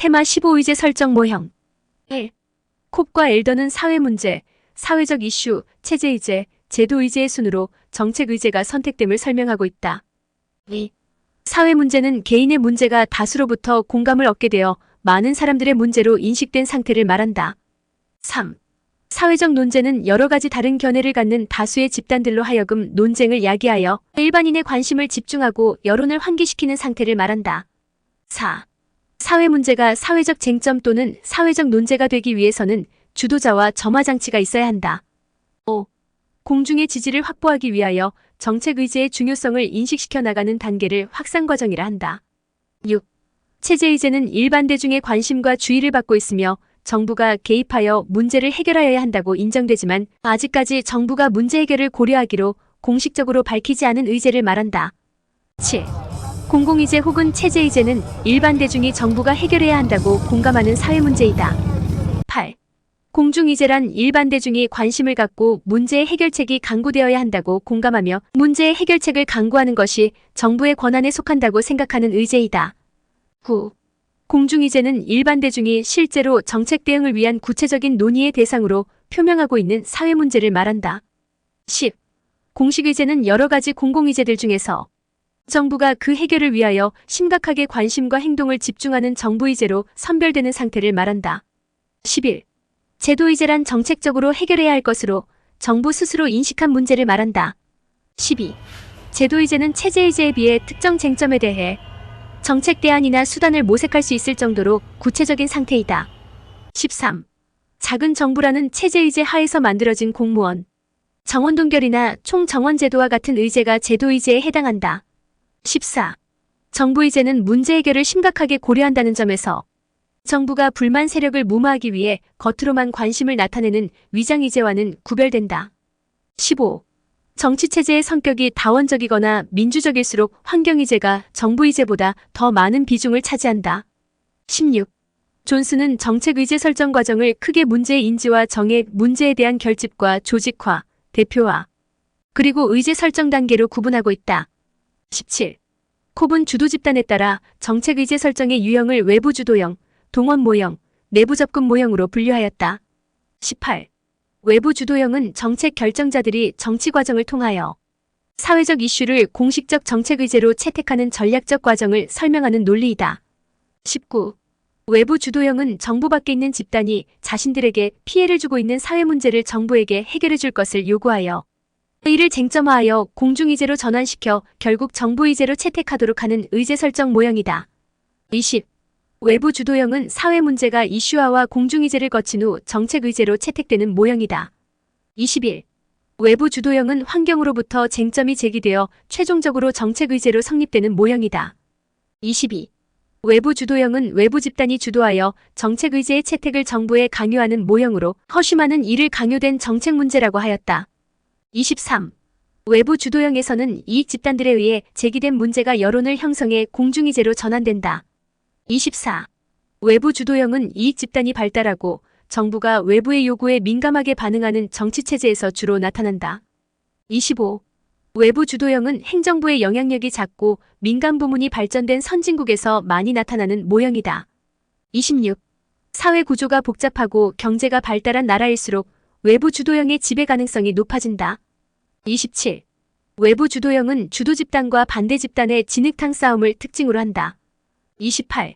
테마 15의제 설정 모형 1. 콥과 엘더는 사회문제, 사회적 이슈, 체제의제, 제도의제의 순으로 정책의제가 선택됨을 설명하고 있다. 2. 사회문제는 개인의 문제가 다수로부터 공감을 얻게 되어 많은 사람들의 문제로 인식된 상태를 말한다. 3. 사회적 논제는 여러 가지 다른 견해를 갖는 다수의 집단들로 하여금 논쟁을 야기하여 일반인의 관심을 집중하고 여론을 환기시키는 상태를 말한다. 4. 사회 문제가 사회적 쟁점 또는 사회적 논제가 되기 위해서는 주도자와 점화 장치가 있어야 한다. 5. 공중의 지지를 확보하기 위하여 정책 의제의 중요성을 인식시켜 나가는 단계를 확산 과정이라 한다. 6. 체제 의제는 일반 대중의 관심과 주의를 받고 있으며 정부가 개입하여 문제를 해결하여야 한다고 인정되지만 아직까지 정부가 문제 해결을 고려하기로 공식적으로 밝히지 않은 의제를 말한다. 7. 공공의제 혹은 체제의제는 일반 대중이 정부가 해결해야 한다고 공감하는 사회문제이다. 8. 공중의제란 일반 대중이 관심을 갖고 문제의 해결책이 강구되어야 한다고 공감하며 문제의 해결책을 강구하는 것이 정부의 권한에 속한다고 생각하는 의제이다. 9. 공중의제는 일반 대중이 실제로 정책 대응을 위한 구체적인 논의의 대상으로 표명하고 있는 사회문제를 말한다. 10. 공식의제는 여러 가지 공공의제들 중에서 정부가 그 해결을 위하여 심각하게 관심과 행동을 집중하는 정부의제로 선별되는 상태를 말한다. 11. 제도의제란 정책적으로 해결해야 할 것으로 정부 스스로 인식한 문제를 말한다. 12. 제도의제는 체제의제에 비해 특정 쟁점에 대해 정책 대안이나 수단을 모색할 수 있을 정도로 구체적인 상태이다. 13. 작은 정부라는 체제의제 하에서 만들어진 공무원, 정원동결이나 총정원제도와 같은 의제가 제도의제에 해당한다. 14. 정부의제는 문제 해결을 심각하게 고려한다는 점에서 정부가 불만 세력을 무마하기 위해 겉으로만 관심을 나타내는 위장의제와는 구별된다. 15. 정치체제의 성격이 다원적이거나 민주적일수록 환경의제가 정부의제보다 더 많은 비중을 차지한다. 16. 존스는 정책의제 설정 과정을 크게 문제의 인지와 정의, 문제에 대한 결집과 조직화, 대표화, 그리고 의제 설정 단계로 구분하고 있다. 17. 콥은 주도 집단에 따라 정책의제 설정의 유형을 외부 주도형, 동원 모형, 내부 접근 모형으로 분류하였다. 18. 외부 주도형은 정책 결정자들이 정치 과정을 통하여 사회적 이슈를 공식적 정책 의제로 채택하는 전략적 과정을 설명하는 논리이다. 19. 외부 주도형은 정부 밖에 있는 집단이 자신들에게 피해를 주고 있는 사회 문제를 정부에게 해결해 줄 것을 요구하여 이를 쟁점화하여 공중의제로 전환시켜 결국 정부의제로 채택하도록 하는 의제 설정 모형이다. 20. 외부 주도형은 사회 문제가 이슈화와 공중의제를 거친 후 정책의제로 채택되는 모형이다. 21. 외부 주도형은 환경으로부터 쟁점이 제기되어 최종적으로 정책의제로 성립되는 모형이다. 22. 외부 주도형은 외부 집단이 주도하여 정책의제의 채택을 정부에 강요하는 모형으로 허심하는 이를 강요된 정책 문제라고 하였다. 23. 외부 주도형에서는 이익 집단들에 의해 제기된 문제가 여론을 형성해 공중의제로 전환된다. 24. 외부 주도형은 이익 집단이 발달하고 정부가 외부의 요구에 민감하게 반응하는 정치체제에서 주로 나타난다. 25. 외부 주도형은 행정부의 영향력이 작고 민간 부문이 발전된 선진국에서 많이 나타나는 모형이다. 26. 사회 구조가 복잡하고 경제가 발달한 나라일수록 외부 주도형의 지배 가능성이 높아진다. 27. 외부 주도형은 주도 집단과 반대 집단의 진흙탕 싸움을 특징으로 한다. 28.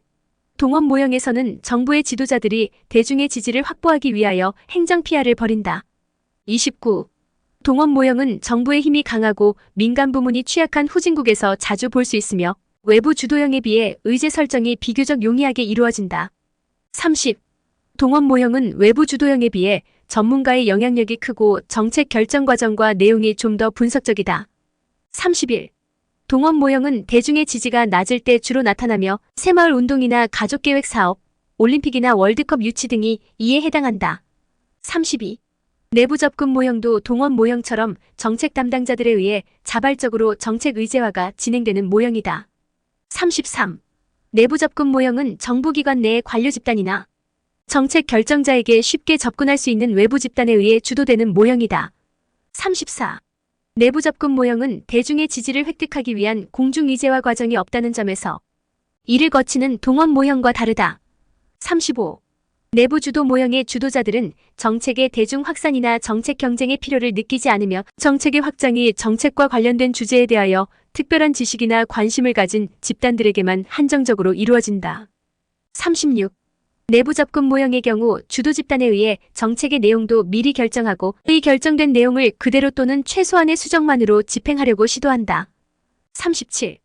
동원 모형에서는 정부의 지도자들이 대중의 지지를 확보하기 위하여 행정 피하를 벌인다. 29. 동원 모형은 정부의 힘이 강하고 민간 부문이 취약한 후진국에서 자주 볼 수 있으며 외부 주도형에 비해 의제 설정이 비교적 용이하게 이루어진다. 30. 동원 모형은 외부 주도형에 비해 전문가의 영향력이 크고 정책 결정 과정과 내용이 좀 더 분석적이다. 31. 동원 모형은 대중의 지지가 낮을 때 주로 나타나며 새마을 운동이나 가족계획 사업, 올림픽이나 월드컵 유치 등이 이에 해당한다. 32. 내부 접근 모형도 동원 모형처럼 정책 담당자들에 의해 자발적으로 정책 의제화가 진행되는 모형이다. 33. 내부 접근 모형은 정부기관 내의 관료 집단이나 정책 결정자에게 쉽게 접근할 수 있는 외부 집단에 의해 주도되는 모형이다. 34. 내부 접근 모형은 대중의 지지를 획득하기 위한 공중의제화 과정이 없다는 점에서 이를 거치는 동원 모형과 다르다. 35. 내부 주도 모형의 주도자들은 정책의 대중 확산이나 정책 경쟁의 필요를 느끼지 않으며 정책의 확장이 정책과 관련된 주제에 대하여 특별한 지식이나 관심을 가진 집단들에게만 한정적으로 이루어진다. 36. 내부 접근 모형의 경우 주도 집단에 의해 정책의 내용도 미리 결정하고 이 결정된 내용을 그대로 또는 최소한의 수정만으로 집행하려고 시도한다. 37.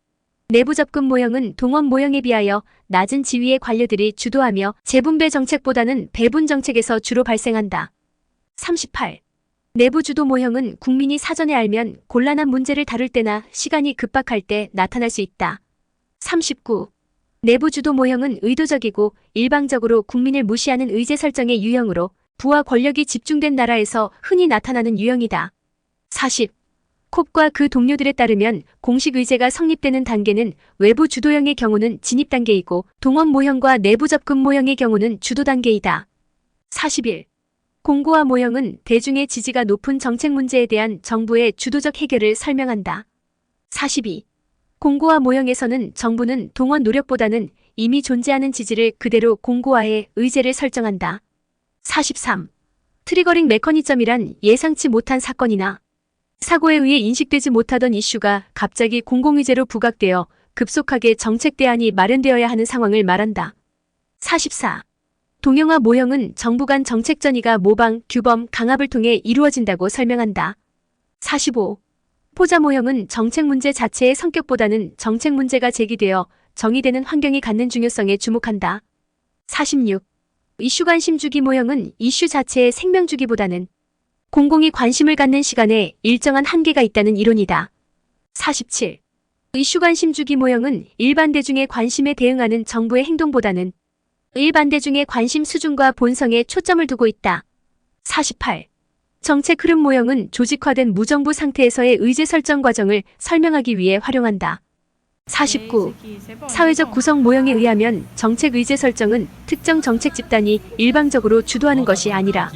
내부 접근 모형은 동원 모형에 비하여 낮은 지위의 관료들이 주도하며 재분배 정책보다는 배분 정책에서 주로 발생한다. 38. 내부 주도 모형은 국민이 사전에 알면 곤란한 문제를 다룰 때나 시간이 급박할 때 나타날 수 있다. 39. 내부 주도 모형은 의도적이고 일방적으로 국민을 무시하는 의제 설정의 유형으로 부와 권력이 집중된 나라에서 흔히 나타나는 유형이다. 40. 콥과 그 동료들에 따르면 공식 의제가 성립되는 단계는 외부 주도형의 경우는 진입 단계이고 동원 모형과 내부 접근 모형의 경우는 주도 단계이다. 41. 공고화 모형은 대중의 지지가 높은 정책 문제에 대한 정부의 주도적 해결을 설명한다. 42. 공고화 모형에서는 정부는 동원 노력보다는 이미 존재하는 지지를 그대로 공고화해 의제를 설정한다. 43. 트리거링 메커니즘이란 예상치 못한 사건이나 사고에 의해 인식되지 못하던 이슈가 갑자기 공공의제로 부각되어 급속하게 정책 대안이 마련되어야 하는 상황을 말한다. 44. 동형화 모형은 정부 간 정책 전이가 모방, 규범, 강압을 통해 이루어진다고 설명한다. 45. 포자 모형은 정책 문제 자체의 성격보다는 정책 문제가 제기되어 정의되는 환경이 갖는 중요성에 주목한다. 46. 이슈 관심 주기 모형은 이슈 자체의 생명 주기보다는 공공이 관심을 갖는 시간에 일정한 한계가 있다는 이론이다. 47. 이슈 관심 주기 모형은 일반 대중의 관심에 대응하는 정부의 행동보다는 일반 대중의 관심 수준과 본성에 초점을 두고 있다. 48. 정책 흐름 모형은 조직화된 무정부 상태에서의 의제 설정 과정을 설명하기 위해 활용한다. 49. 사회적 구성 모형에 의하면 정책 의제 설정은 특정 정책 집단이 일방적으로 주도하는 것이 아니라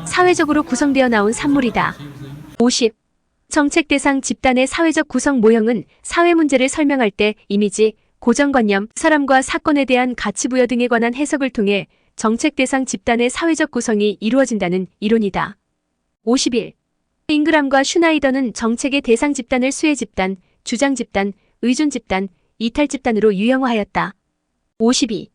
사회적으로 구성되어 나온 산물이다. 50. 정책 대상 집단의 사회적 구성 모형은 사회 문제를 설명할 때 이미지, 고정관념, 사람과 사건에 대한 가치부여 등에 관한 해석을 통해 정책 대상 집단의 사회적 구성이 이루어진다는 이론이다. 51. 잉그람과 슈나이더는 정책의 대상 집단을 수혜 집단, 주장 집단, 의존 집단, 이탈 집단으로 유형화하였다. 52.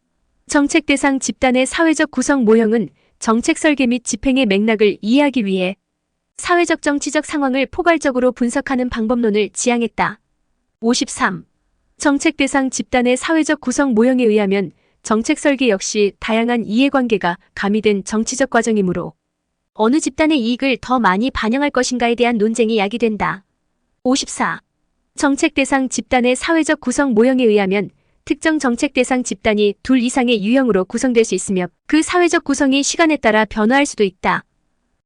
정책 대상 집단의 사회적 구성 모형은 정책 설계 및 집행의 맥락을 이해하기 위해 사회적 정치적 상황을 포괄적으로 분석하는 방법론을 지향했다. 53. 정책 대상 집단의 사회적 구성 모형에 의하면 정책 설계 역시 다양한 이해관계가 가미된 정치적 과정이므로 어느 집단의 이익을 더 많이 반영할 것인가에 대한 논쟁이 야기된다. 54. 정책 대상 집단의 사회적 구성 모형에 의하면 특정 정책 대상 집단이 둘 이상의 유형으로 구성될 수 있으며 그 사회적 구성이 시간에 따라 변화할 수도 있다.